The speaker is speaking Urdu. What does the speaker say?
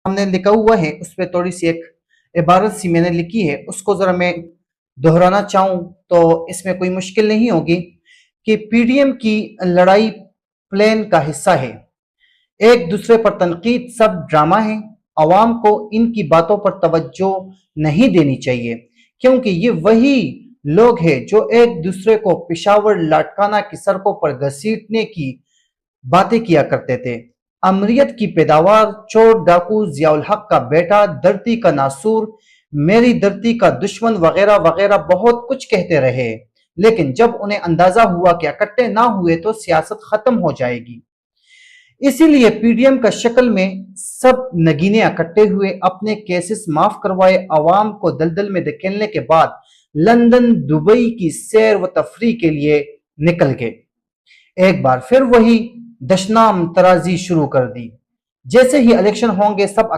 سامنے لکھا ہوا ہے اس پہ تھوڑی سی ایک عبارت سی میں نے لکھی ہے، اس کو ذرا میں دہرانا چاہوں تو اس میں کوئی مشکل نہیں ہوگی کہ پی ڈی ایم کی لڑائی پلان کا حصہ ہے، ایک دوسرے پر تنقید سب ڈرامہ ہے، عوام کو ان کی باتوں پر توجہ نہیں دینی چاہیے کیونکہ یہ وہی لوگ ہیں جو ایک دوسرے کو پشاور لاٹکانہ کی سڑکوں پر گھسیٹنے کی باتیں کیا کرتے تھے۔ امریت کی پیداوار، چور ڈاکو ضیاء الحق کا بیٹا، دھرتی کا ناسور، میری دھرتی کا دشمن وغیرہ وغیرہ بہت کچھ کہتے رہے، لیکن جب انہیں اندازہ ہوا کہ اکٹھے نہ ہوئے تو سیاست ختم ہو جائے گی، اسی لیے پی ڈی ایم کا شکل میں سب نگینے اکٹھے ہوئے، اپنے کیسز معاف کروائے، عوام کو دلدل میں دھکیلنے کے بعد لندن دبئی کی سیر و تفریح کے لیے نکل گئے۔ ایک بار پھر وہی دشنام ترازی شروع کر دی، جیسے ہی الیکشن ہوں گے سب